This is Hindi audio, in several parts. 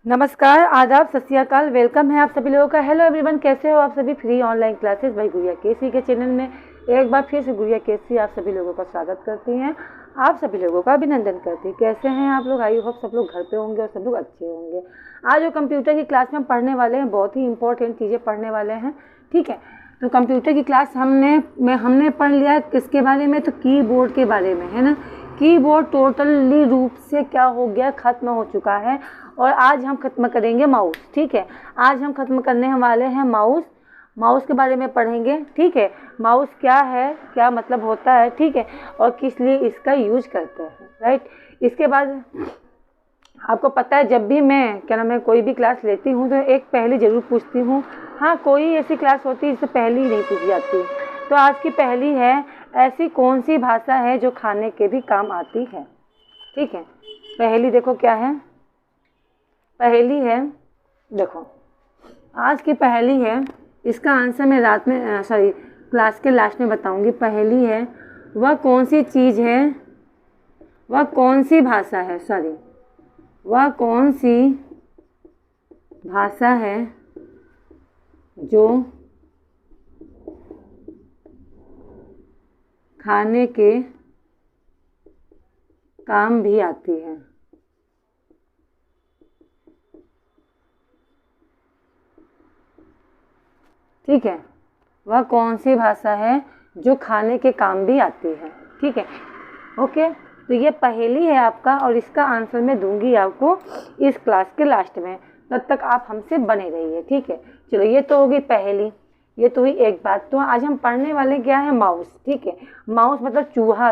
नमस्कार, आदाब, सत श्री अकाल। वेलकम है आप सभी लोगों का। हेलो एवरीवन, कैसे हो आप सभी। फ्री ऑनलाइन क्लासेस बाई गुड़िया केसी के चैनल में एक बार फिर से गुड़िया केसी आप सभी लोगों का स्वागत करती हैं। आप सभी लोगों का अभिनंदन करती हैं। कैसे हैं आप लोग। आई होप सब लोग घर पे होंगे और सब लोग अच्छे होंगे। आज जो कंप्यूटर की क्लास में हम पढ़ने वाले हैं, बहुत ही इंपॉर्टेंट चीज़ें पढ़ने वाले हैं। ठीक है, तो कंप्यूटर की क्लास हमने पढ़ लिया है किसके बारे में, तो कीबोर्ड के बारे में, है ना। कीबोर्ड टोटली रूप से क्या हो गया, खत्म हो चुका है। और आज हम खत्म करेंगे माउस। ठीक है, आज हम खत्म करने वाले हैं माउस के बारे में पढ़ेंगे। ठीक है, माउस क्या है, क्या मतलब होता है, ठीक है, और किस लिए इसका यूज करते हैं, राइट। इसके बाद आपको पता है, जब भी मैं कोई भी क्लास लेती हूँ तो एक पहेली जरूर पूछती हूँ। हाँ, कोई ऐसी क्लास होती है जिससे पहेली नहीं पूछी जाती। तो आज की पहेली है, ऐसी कौन सी भाषा है जो खाने के भी काम आती है। ठीक है, पहेली देखो क्या है। पहेली है, देखो आज की पहेली है, इसका आंसर मैं क्लास के लास्ट में बताऊंगी। पहेली है, वह कौन सी चीज़ है, वह कौन सी भाषा है, वह कौन सी भाषा है जो खाने के काम भी आती है। ठीक है, वह कौन सी भाषा है जो खाने के काम भी आती है। ठीक है, ओके। तो ये पहेली है आपका, और इसका आंसर मैं दूंगी आपको इस क्लास के लास्ट में। तब तक आप हमसे बने रहिए। ठीक है, चलो ये तो हो गई पहेली, ये तो हुई एक बात। तो आज हम पढ़ने वाले क्या है, माउस। ठीक है, माउस मतलब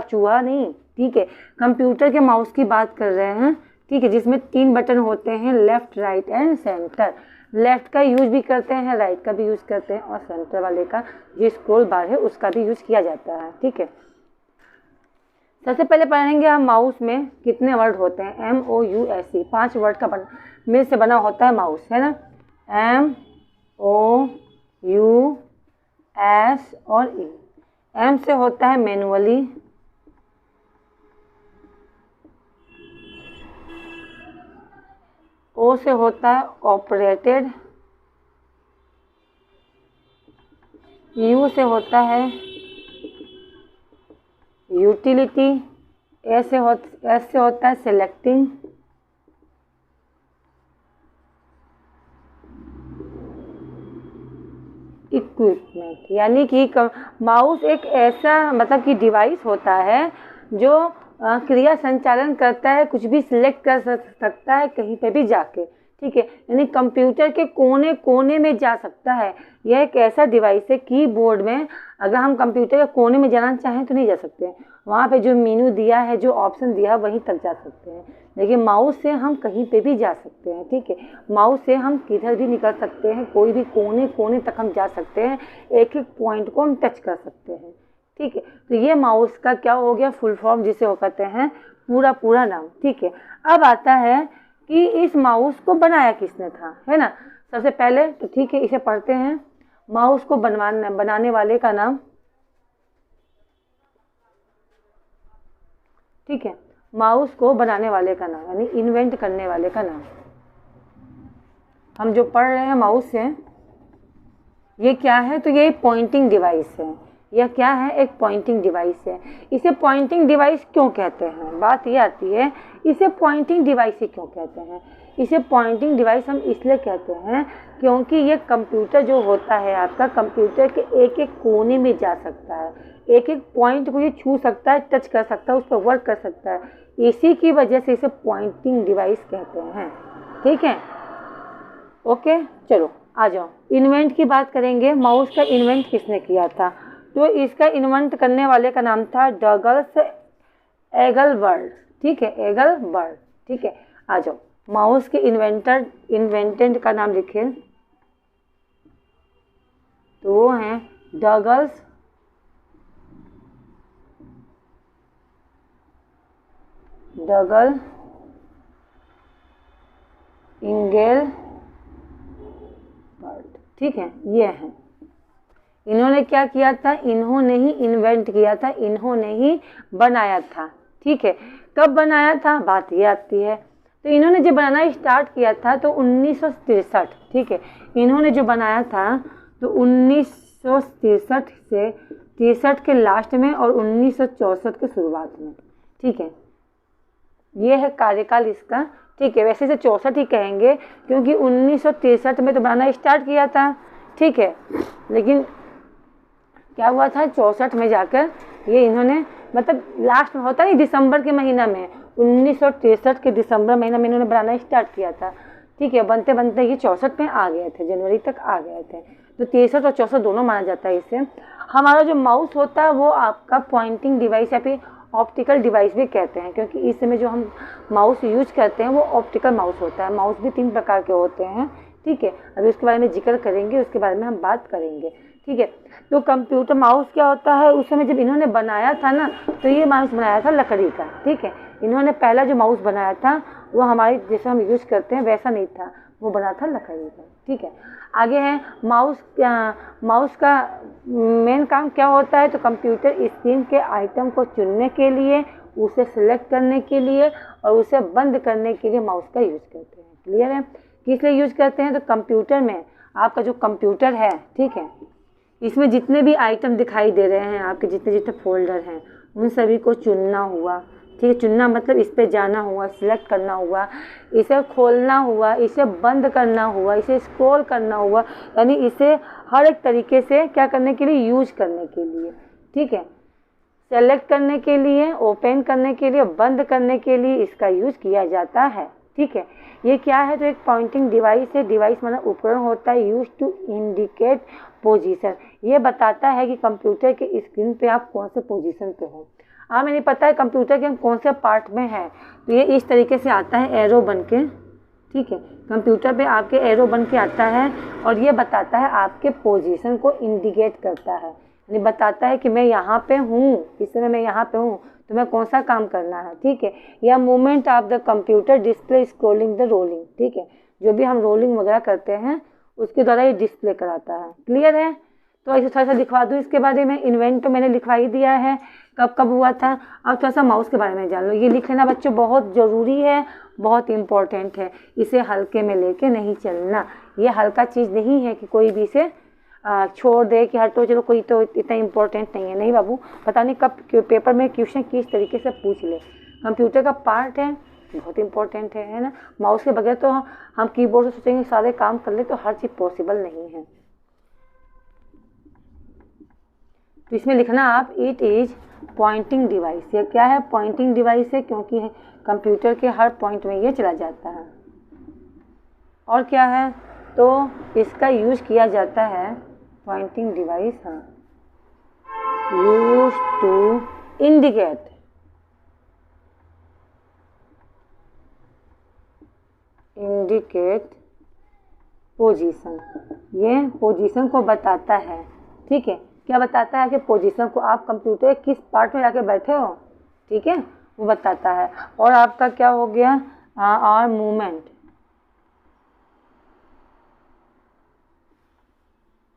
चूहा नहीं। ठीक है, कंप्यूटर के माउस की बात कर रहे हैं। ठीक है, जिसमें 3 बटन होते हैं, left, right and centre. Left का यूज भी करते हैं, राइट का भी यूज करते हैं, और सेंटर वाले का जो स्क्रॉल बार है उसका भी यूज किया जाता है। ठीक है, सबसे पहले पढ़ेंगे हम माउस में कितने वर्ड होते हैं। MOUSE 5 वर्ड का में से बना होता है माउस, है ना। MOUS और E। M से होता है मैनुअली, O से होता है ऑपरेटेड, U से होता है यूटिलिटी, S से होता है सेलेक्टिंग, इक्विपमेंट। यानी कि माउस एक ऐसा मतलब कि डिवाइस होता है जो क्रिया संचालन करता है, कुछ भी सिलेक्ट कर सकता है कहीं पे भी जाके। ठीक है, यानी कंप्यूटर के कोने कोने में जा सकता है। यह एक ऐसा डिवाइस है, कीबोर्ड में अगर हम कंप्यूटर के कोने में जाना चाहें तो नहीं जा सकते। वहाँ पे जो मेनू दिया है, जो ऑप्शन दिया है, वहीं तक जा सकते हैं। लेकिन माउस से हम कहीं पे भी जा सकते हैं। ठीक है, माउस से हम किधर भी निकल सकते हैं, कोई भी कोने कोने तक हम जा सकते हैं, एक एक पॉइंट को हम टच कर सकते हैं। ठीक है, तो ये माउस का क्या हो गया, फुल फॉर्म जिसे वो कहते हैं, पूरा नाम। ठीक है, अब आता है कि इस माउस को बनाया किसने था, है ना। सबसे पहले तो ठीक है, इसे पढ़ते हैं। माउस को बनाने वाले का नाम, ठीक है, माउस को बनाने वाले का नाम यानी इन्वेंट करने वाले का नाम। हम जो पढ़ रहे हैं माउस है, ये क्या है, तो ये पॉइंटिंग डिवाइस है। यह क्या है, एक पॉइंटिंग डिवाइस है। इसे पॉइंटिंग डिवाइस क्यों कहते हैं, बात ये आती है, इसे पॉइंटिंग डिवाइस ही क्यों कहते हैं। इसे पॉइंटिंग डिवाइस हम इसलिए कहते हैं क्योंकि ये कंप्यूटर जो होता है आपका, कंप्यूटर के एक एक कोने में जा सकता है, एक एक पॉइंट को ये छू सकता है, टच कर सकता है, उस पर वर्क कर सकता है। इसी की वजह से इसे पॉइंटिंग डिवाइस कहते हैं। ठीक है, ओके, चलो आ जाओ। इन्वेंट की बात करेंगे, माउस का इन्वेंट किसने किया था, तो इसका इन्वेंट करने वाले का नाम था डगलस एगलबर्ट। ठीक है, एगलबर्ट। ठीक है, आ जाओ। माउस के इन्वेंटेड का नाम लिखे तो वो हैं डगलस इंगेलबर्ट। ठीक है, ये है। इन्होंने क्या किया था, इन्होंने ही इन्वेंट किया था, इन्होंने ही बनाया था। ठीक है, कब बनाया था, बात ये आती है, तो इन्होंने जो बनाना स्टार्ट किया था तो 1963, ठीक है, इन्होंने जो बनाया था तो 1963 से 63 के लास्ट में और 1964 के शुरुआत में, ठीक है, ये है कार्यकाल इसका, ठीक है। वैसे से 64 ही कहेंगे क्योंकि 1963 में तो बनाना स्टार्ट किया था, ठीक है, लेकिन क्या हुआ था 64 में जाकर ये इन्होंने मतलब लास्ट में होता नहीं दिसंबर के महीना में 1963 के दिसंबर महीना में इन्होंने बनाना स्टार्ट किया था, ठीक है। बनते बनते ये 64 में आ गए थे, जनवरी तक आ गए थे, तो 63 और 64 दोनों माना जाता है इससे। हमारा जो माउस होता है वो आपका पॉइंटिंग डिवाइस या फिर ऑप्टिकल डिवाइस भी कहते हैं, क्योंकि इस समय जो हम माउस यूज करते हैं वो ऑप्टिकल माउस होता है। माउस भी 3 प्रकार के होते हैं, ठीक है, अभी उसके बारे में जिक्र करेंगे, उसके बारे में हम बात करेंगे, ठीक है। तो कंप्यूटर माउस क्या होता है, उस समय जब इन्होंने बनाया था ना तो ये माउस बनाया था लकड़ी का, ठीक है। इन्होंने पहला जो माउस बनाया था वो हमारे जैसे हम यूज करते हैं वैसा नहीं था, वो बना था लकड़ी का, ठीक है। आगे है माउस का मेन काम क्या होता है, तो कंप्यूटर स्क्रीन के आइटम को चुनने के लिए, उसे सिलेक्ट करने के लिए और उसे बंद करने के लिए माउस का यूज करते हैं। क्लियर है, किस लिए यूज करते हैं, तो कंप्यूटर में आपका जो कंप्यूटर है, ठीक है, इसमें जितने भी आइटम दिखाई दे रहे हैं, आपके जितने जितने फोल्डर हैं उन सभी को चुनना हुआ, ठीक है। चुनना मतलब इस पर जाना हुआ, सिलेक्ट करना हुआ, इसे खोलना हुआ, इसे बंद करना हुआ, इसे स्क्रॉल करना हुआ, यानी इसे हर एक तरीके से क्या करने के लिए, यूज करने के लिए, ठीक है, सेलेक्ट करने के लिए, ओपन करने के लिए, बंद करने के लिए इसका यूज किया जाता है, ठीक है। ये क्या है, तो एक पॉइंटिंग डिवाइस है, डिवाइस मतलब उपकरण होता है, यूज टू इंडिकेट पोजीशन, ये बताता है कि कंप्यूटर के स्क्रीन पे आप कौन से पोजीशन पे हो। हमें नहीं पता है कंप्यूटर के हम कौन से पार्ट में है, तो ये इस तरीके से आता है एरो बन के, ठीक है, कंप्यूटर पे आपके एरो बन के आता है और ये बताता है आपके पोजीशन को इंडिकेट करता है, यानी बताता है कि मैं यहाँ पे हूँ, इस समय मैं यहाँ पे हूँ, तो मैं कौन सा काम करना है, ठीक है। या movement of the computer display scrolling the rolling, ठीक है, जो भी हम रोलिंग वगैरह करते हैं उसके द्वारा ये डिस्प्ले कराता है। क्लियर है, तो ऐसे थोड़ा सा दिखवा दूँ इसके बारे में। इन्वेंट तो मैंने लिखवा ही दिया है, कब कब हुआ था। अब थोड़ा सा माउस के बारे में जान लो, ये लिख लेना बच्चों, बहुत ज़रूरी है, बहुत इम्पोर्टेंट है, इसे हल्के में लेके नहीं चलना। ये हल्का चीज़ नहीं है कि कोई भी इसे छोड़ दे कि हटो चलो कोई तो इतना इम्पोर्टेंट नहीं है, नहीं बाबू, पता नहीं कब पेपर में क्वेश्चन किस तरीके से पूछ ले। कंप्यूटर का पार्ट है, बहुत इम्पोर्टेंट है ना। माउस के बगैर तो हम कीबोर्ड से सोचेंगे सारे काम कर ले, तो हर चीज़ पॉसिबल नहीं है। तो इसमें लिखना आप, इट इज़ पॉइंटिंग डिवाइस। ये क्या है, पॉइंटिंग डिवाइस है, क्योंकि कंप्यूटर के हर पॉइंट में ये चला जाता है। और क्या है, तो इसका यूज किया जाता है, पॉइंटिंग डिवाइस, हाँ, यूज टू इंडिकेट पोजीशन, ये पोजीशन को बताता है, ठीक है। क्या बताता है कि पोजीशन को आप कंप्यूटर किस पार्ट में जाके बैठे हो, ठीक है, वो बताता है। और आपका क्या हो गया, और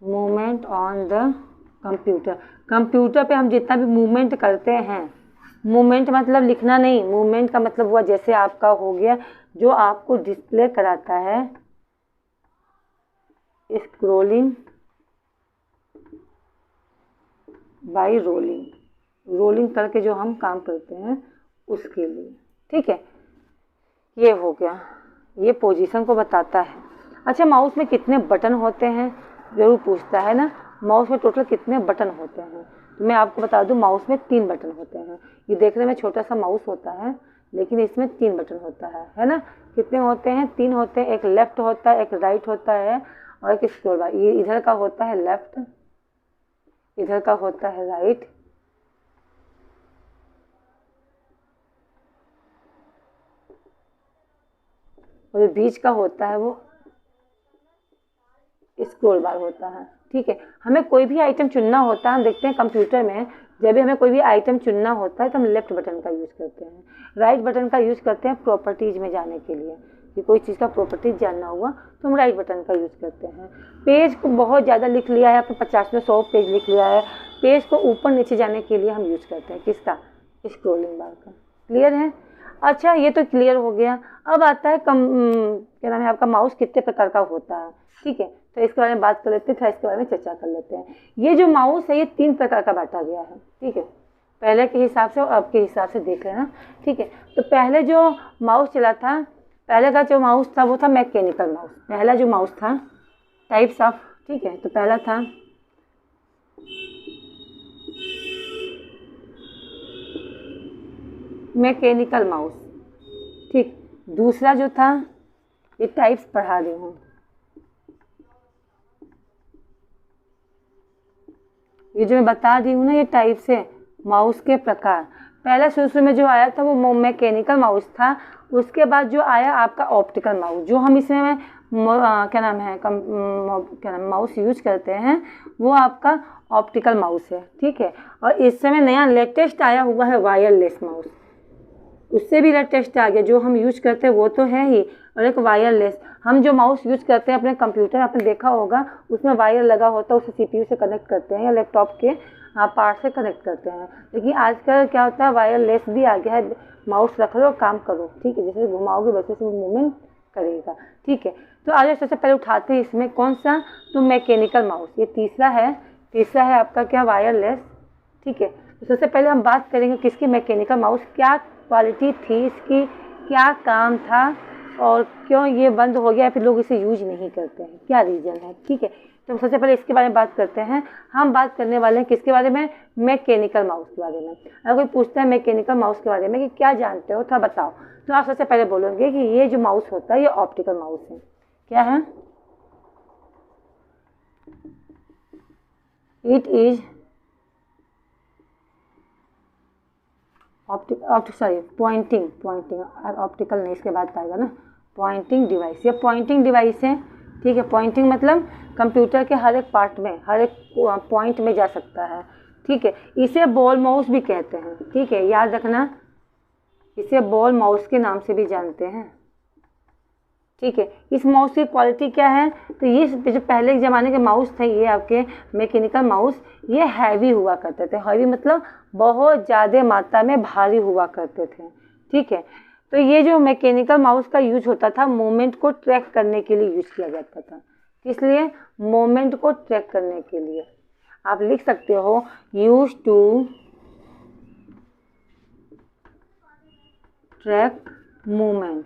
movement on the computer, computer पे हम जितना भी मूवमेंट करते हैं, मूवमेंट मतलब लिखना नहीं, मूवमेंट का मतलब हुआ जैसे आपका हो गया जो आपको डिस्प्ले कराता है, स्क्रॉलिंग बाय रोलिंग करके जो हम काम करते हैं उसके लिए, ठीक है। ये हो गया, ये पोजीशन को बताता है। अच्छा, माउस में कितने बटन होते हैं, जरूर पूछता है ना, माउस में टोटल कितने बटन होते हैं, तो मैं आपको बता दूं, माउस में 3 बटन होते हैं। ये देखने में छोटा सा माउस होता है, लेकिन इसमें 3 बटन होता है ना। कितने होते हैं, 3 होते हैं, एक लेफ्ट होता है, एक राइट होता है और एक स्क्रॉल बार। ये इधर का होता है लेफ्ट, इधर का होता है राइट, और बीच का होता है वो स्क्रॉल बार होता है, ठीक है। हमें कोई भी आइटम चुनना होता है, हम देखते हैं कंप्यूटर में जब भी हमें कोई भी आइटम चुनना होता है तो हम लेफ्ट बटन का यूज़ करते हैं, राइट बटन का यूज़ करते हैं प्रॉपर्टीज़ में जाने के लिए, कि कोई चीज़ का प्रॉपर्टीज जानना हुआ तो हम राइट बटन का यूज़ करते हैं। पेज को बहुत ज़्यादा लिख लिया है आपने, 50 में 100 पेज लिख लिया है, पेज को ऊपर नीचे जाने के लिए हम यूज़ करते हैं किसका, स्क्रॉलिंग बार का। क्लियर है। अच्छा, ये तो क्लियर हो गया। अब आता है क्या नाम है आपका, माउस कितने प्रकार का होता है। ठीक है, तो इसके बारे में बात कर लेते हैं, थोड़ा इसके बारे में चर्चा कर लेते हैं। ये जो माउस है ये 3 प्रकार का बांटा गया है। ठीक है, पहले के हिसाब से और अब के हिसाब से देख लेना। ठीक है, तो पहले जो माउस चला था, पहले का जो माउस था वो था मैकेनिकल माउस। पहला जो माउस था टाइप्स ऑफ, ठीक है, तो पहला था मैकेनिकल माउस। ठीक, दूसरा जो था, ये टाइप्स पढ़ा रही हूँ, ये जो मैं बता रही हूँ ना, ये टाइप्स है माउस के प्रकार। पहला शुरू में जो आया था वो मैकेनिकल माउस था। उसके बाद जो आया आपका ऑप्टिकल माउस, जो हम इसमें क्या नाम है क्या नाम माउस यूज करते हैं, वो आपका ऑप्टिकल माउस है। ठीक है, और इस समय नया लेटेस्ट आया हुआ है वायरलेस माउस। उससे भी लेटेस्ट आ गया, जो हम यूज करते हैं वो तो है ही, और एक वायरलेस। हम जो माउस यूज करते हैं अपने कंप्यूटर, आपने देखा होगा उसमें वायर लगा होता है, उसे सीपीयू से कनेक्ट करते हैं या लैपटॉप के पार्ट से कनेक्ट करते हैं। लेकिन आजकल क्या होता है, वायरलेस भी आ गया है। माउस रख लो, काम करो। ठीक है, जैसे घुमाओगे वैसे से मूवमेंट करेगा। ठीक है, तो आज सबसे पहले उठाते हैं इसमें कौन सा, तो मैकेनिकल माउस। ये तीसरा है आपका क्या, वायरलेस। ठीक है, तो सबसे पहले हम बात करेंगे किसकी, मैकेनिकल माउस। क्या क्वालिटी थी इसकी, क्या काम था, और क्यों ये बंद हो गया, फिर लोग इसे यूज नहीं करते हैं, क्या रीज़न है। ठीक है, तो सबसे पहले इसके बारे में बात करते हैं। हम बात करने वाले हैं किसके बारे में, मैकेनिकल माउस के बारे में। अगर कोई पूछता है मैकेनिकल माउस के बारे में कि क्या जानते हो, थोड़ा बताओ, तो आप सबसे पहले बोलोगे कि ये जो माउस होता है ये ऑप्टिकल माउस है। क्या है, इट इज पॉइंटिंग ऑप्टिकल नहीं, इसके बाद आएगा ना, पॉइंटिंग डिवाइस। ये पॉइंटिंग डिवाइस है। ठीक है, पॉइंटिंग मतलब कंप्यूटर के हर एक पार्ट में, हर एक पॉइंट में जा सकता है। ठीक है, इसे बॉल माउस भी कहते हैं। ठीक है, याद रखना, इसे बॉल माउस के नाम से भी जानते हैं। ठीक है, इस माउस की क्वालिटी क्या है, तो ये जो पहले के ज़माने के माउस थे, ये आपके मैकेनिकल माउस, ये हैवी हुआ करते थे। हैवी मतलब बहुत ज़्यादा मात्रा में भारी हुआ करते थे। ठीक है, तो ये जो मैकेनिकल माउस का यूज होता था, मूवमेंट को ट्रैक करने के लिए यूज किया जाता था। किस लिए, मूवमेंट को ट्रैक करने के लिए। आप लिख सकते हो, यूज टू ट्रैक मूवमेंट।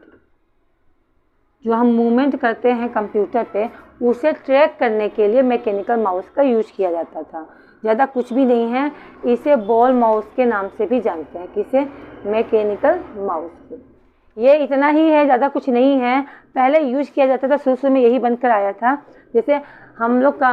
जो हम मूवमेंट करते हैं कंप्यूटर पे, उसे ट्रैक करने के लिए मैकेनिकल माउस का यूज किया जाता था। ज़्यादा कुछ भी नहीं है, इसे बॉल माउस के नाम से भी जानते हैं। किसे, मैकेनिकल माउस को। ये इतना ही है, ज़्यादा कुछ नहीं है। पहले यूज किया जाता था, शुरू में यही बनकर आया था। जैसे हम लोग का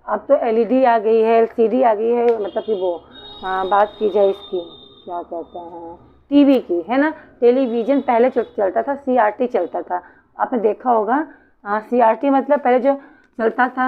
अब तो एलईडी आ गई है, एलसीडी आ गई है, मतलब कि वो बात की जाए इसकी, क्या कहते हैं, टीवी की, है ना। टेलीविज़न पहले चलता था, सीआरटी चलता था, आपने देखा होगा। सीआरटी मतलब पहले जो चलता था,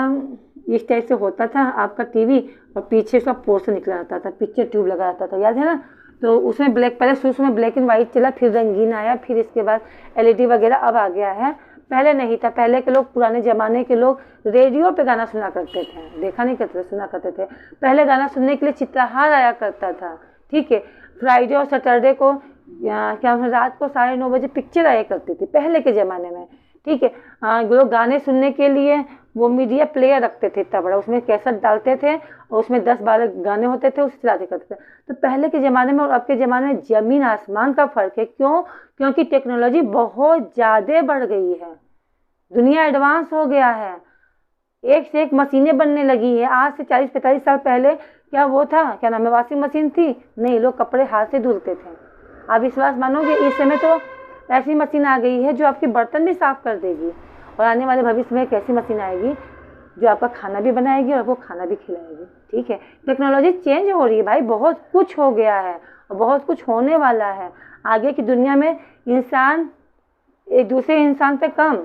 इस टाइप से होता था आपका टीवी, और पीछे उसका पोर्शन निकला रहता था, पिक्चर ट्यूब लगा रहता था, याद है ना। तो उसमें पहले शुरू में ब्लैक एंड वाइट चला, फिर रंगीन आया, फिर इसके बाद एलईडी वगैरह अब आ गया है। पहले नहीं था, पहले के लोग, पुराने ज़माने के लोग रेडियो पे गाना सुना करते थे, देखा नहीं करते थे, सुना करते थे। पहले गाना सुनने के लिए चित्रहार आया करता था। ठीक है, फ्राइडे और सैटरडे को क्या रात को 9:30 बजे पिक्चर आया करती थी पहले के ज़माने में। ठीक है, लोग गाने सुनने के लिए वो मीडिया प्लेयर रखते थे इतना बड़ा, उसमें कैसेट डालते थे और उसमें 10-12 गाने होते थे, उसे चलाते करते थे। तो पहले के ज़माने में और अब के ज़माने में ज़मीन आसमान का फ़र्क है। क्यों, क्योंकि टेक्नोलॉजी बहुत ज़्यादा बढ़ गई है, दुनिया एडवांस हो गया है, एक से एक मशीनें बनने लगी है। आज से 40-45 साल पहले क्या वो था, क्या नाम है, वॉशिंग मशीन थी नहीं, लोग कपड़े हाथ से धुलते थे। आप विश्वास मानोगे, इस समय तो ऐसी मशीन आ गई है जो आपके बर्तन भी साफ कर देगी, और आने वाले भविष्य में एक ऐसी मशीन आएगी जो आपका खाना भी बनाएगी और आपको खाना भी खिलाएगी। ठीक है, टेक्नोलॉजी चेंज हो रही है भाई, बहुत कुछ हो गया है और बहुत कुछ होने वाला है। आगे की दुनिया में इंसान एक दूसरे इंसान से कम,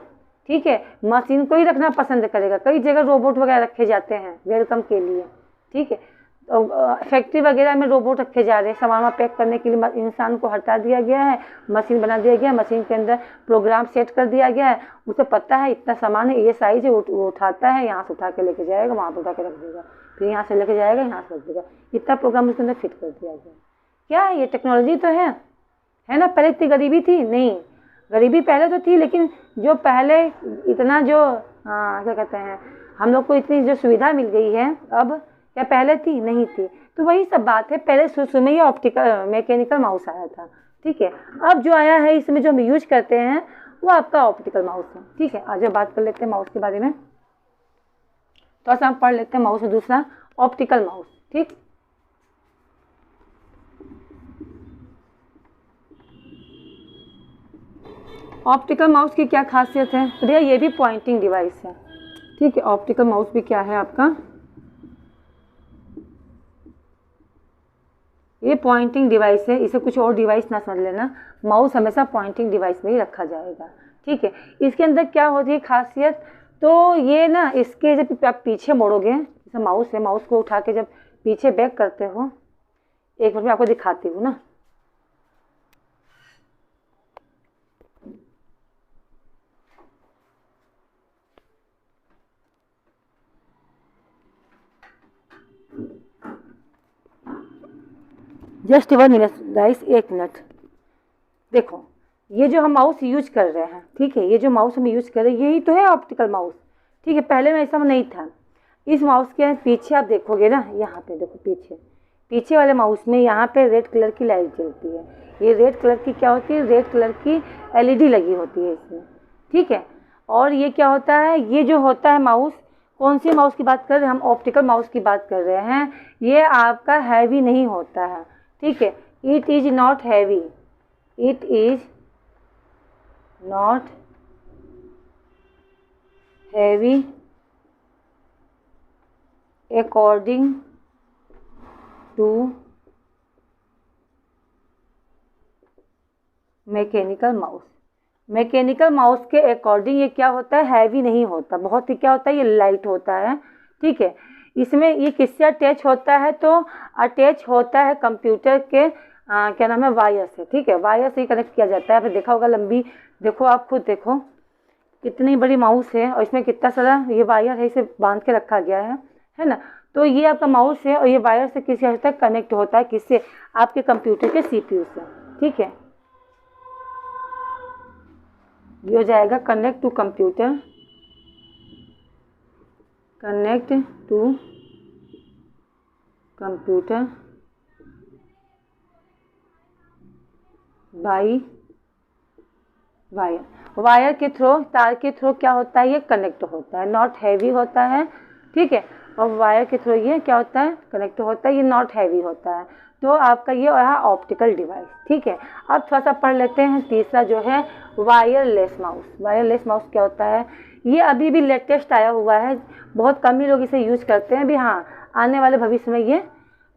ठीक है, मशीन को ही रखना पसंद करेगा। कई जगह रोबोट वगैरह रखे जाते हैं वेलकम के लिए। ठीक है, तो फैक्ट्री वगैरह में रोबोट रखे जा रहे हैं, सामान पैक करने के लिए इंसान को हटा दिया गया है, मशीन बना दिया गया है, मशीन के अंदर प्रोग्राम सेट कर दिया गया है, उसे पता है इतना सामान है, ये साइज है, वो उठाता है, यहाँ से उठा के लेके जाएगा, वहाँ पर उठा के रख देगा, फिर यहाँ से लेके जाएगा, यहाँ से रख देगा, इतना प्रोग्राम उसके अंदर फिट कर दिया गया। क्या है ये, टेक्नोलॉजी तो है। है ना। पहले इतनी गरीबी थी नहीं, गरीबी पहले तो थी, लेकिन जो पहले इतना जो क्या कहते हैं, हम लोग को इतनी जो सुविधा मिल गई है अब, क्या पहले थी? नहीं थी। तो वही सब बात है, पहले शुरू में ये ऑप्टिकल मैकेनिकल माउस आया था, ठीक है। अब जो आया है इसमें जो हम यूज करते हैं वो आपका ऑप्टिकल माउस है, ठीक है। आज बात कर लेते हैं माउस के बारे में, तो हम पढ़ लेते हैं माउस दूसरा ऑप्टिकल माउस, ठीक। ऑप्टिकल माउस की क्या खासियत है? भैया ये भी पॉइंटिंग डिवाइस है, ठीक है। ऑप्टिकल माउस भी क्या है आपका? ये पॉइंटिंग डिवाइस है, इसे कुछ और डिवाइस ना समझ लेना। माउस हमेशा पॉइंटिंग डिवाइस में ही रखा जाएगा, ठीक है। इसके अंदर क्या होती है खासियत? तो ये ना, इसके जब आप पीछे मोड़ोगे, जैसे माउस है, माउस को उठा के जब पीछे बैक करते हो, एक मिनट में आपको दिखाती हूँ ना। Just 1 minute guys, 1 minute. देखो ये जो हम माउस यूज कर रहे हैं, ठीक है, ये जो माउस हम यूज कर रहे हैं यही तो है ऑप्टिकल माउस, ठीक है। पहले में ऐसा नहीं था। इस माउस के पीछे आप देखोगे ना, यहाँ पे देखो पीछे वाले माउस में यहाँ पे रेड कलर की लाइट जलती है। ये रेड कलर की क्या होती है? रेड कलर की LED लगी होती है इसमें, ठीक है। और ये क्या होता है? ये जो होता है माउस, कौन से माउस की बात कर रहे हैं हम? ऑप्टिकल माउस की बात कर रहे हैं। ये आपका हैवी नहीं होता है, ठीक है। It is not heavy, it is not heavy according to mechanical mouse. Mechanical mouse के अकॉर्डिंग ये क्या होता है? हैवी नहीं होता, बहुत ही क्या होता है, ये लाइट होता है, ठीक है। इसमें ये किससे अटैच होता है? तो अटैच होता है कंप्यूटर के क्या नाम है, वायर से, ठीक है। वायर से ही कनेक्ट किया जाता है। आपने देखा होगा लंबी, देखो आप खुद देखो कितनी बड़ी माउस है और इसमें कितना सारा ये वायर है, इसे बांध के रखा गया है ना। तो ये आपका माउस है और ये वायर से किसी हद तक कनेक्ट होता है, किससे? आपके कंप्यूटर के CPU से, ठीक है। ये हो जाएगा connect to computer, connect to computer by wire. Wire के थ्रू, तार के थ्रू क्या होता है? ये कनेक्ट होता है, नॉट हैवी होता है, ठीक है। और वायर के थ्रू ये क्या होता है? कनेक्ट होता है, ये नॉट हैवी होता है। तो आपका ये रहा ऑप्टिकल डिवाइस, ठीक है। अब थोड़ा सा पढ़ लेते हैं तीसरा जो है वायरलेस माउस। वायरलेस माउस क्या होता है? ये अभी भी लेटेस्ट आया हुआ है, बहुत कम ही लोग इसे यूज करते हैं भी, हाँ आने वाले भविष्य में ये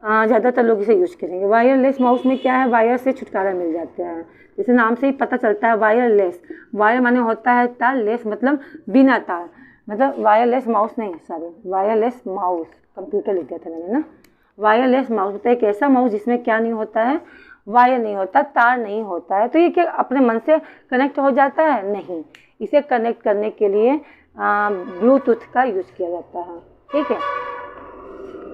ज़्यादातर लोग इसे यूज करेंगे। वायरलेस माउस में क्या है? वायर से छुटकारा मिल जाता है, जैसे नाम से ही पता चलता है वायरलेस। वायर माने होता है तार, लेस मतलब बिना तार, मतलब वायरलेस माउस नहीं, सॉरी वायरलेस माउस, कंप्यूटर लिख दिया था मैंने ना। वायरलेस माउस होता है एक ऐसा माउस जिसमें क्या नहीं होता है? वायर नहीं होता, तार नहीं होता है। तो ये क्या अपने मन से कनेक्ट हो जाता है? नहीं, इसे कनेक्ट करने के लिए ब्लूटूथ का यूज किया जाता है, ठीक है।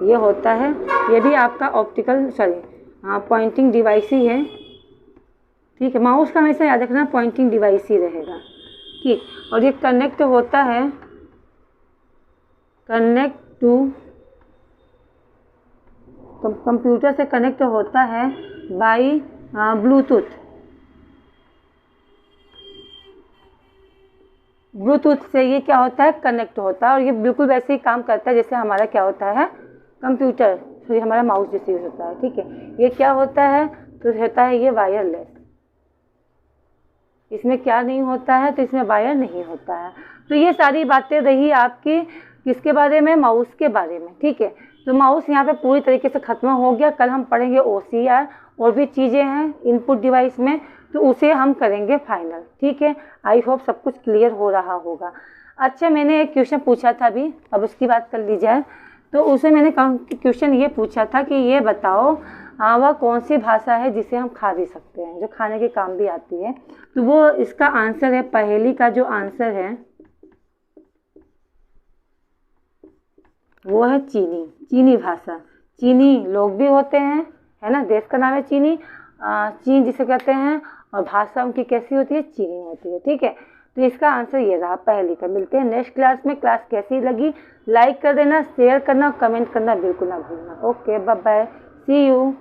ये होता है, ये भी आपका ऑप्टिकल पॉइंटिंग डिवाइस ही है, ठीक है। माउस का हमेशा याद रखना पॉइंटिंग डिवाइस ही रहेगा, ठीक। और ये कनेक्ट होता है, कनेक्ट टू कंप्यूटर से कनेक्ट होता है बाई ब्लूटूथ। ब्लूटूथ से ये क्या होता है? कनेक्ट होता है। और ये बिल्कुल वैसे ही काम करता है जैसे हमारा क्या होता है कंप्यूटर, तो ये हमारा माउस जैसे यूज होता है, ठीक है। ये क्या होता है? तो होता है ये वायरलेस। इसमें क्या नहीं होता है? तो इसमें वायर नहीं होता है। तो ये सारी बातें रही आपकी किसके बारे में? माउस के बारे में, ठीक है। तो माउस यहाँ पे पूरी तरीके से खत्म हो गया। कल हम पढ़ेंगे OCR, और भी चीज़ें हैं इनपुट डिवाइस में, तो उसे हम करेंगे फाइनल, ठीक है। आई होप सब कुछ क्लियर हो रहा होगा। अच्छा, मैंने एक क्वेश्चन पूछा था अभी, अब उसकी बात कर ली जाए। तो उसे मैंने क्वेश्चन ये पूछा था कि ये बताओ वह कौन सी भाषा है जिसे हम खा भी सकते हैं, जो खाने के काम भी आती है। तो वो इसका आंसर है, पहेली का जो आंसर है वो है चीनी। चीनी भाषा, चीनी लोग भी होते हैं, है ना, देश का नाम है चीनी। चीन जिसे कहते हैं, और भाषा उनकी कैसी होती है, चीनी होती है। ठीक है, तो इसका आंसर ये रहा पहली का। मिलते हैं नेक्स्ट क्लास में। क्लास कैसी लगी लाइक कर देना, शेयर करना, कमेंट करना बिल्कुल ना भूलना। Okay, bye bye, see you.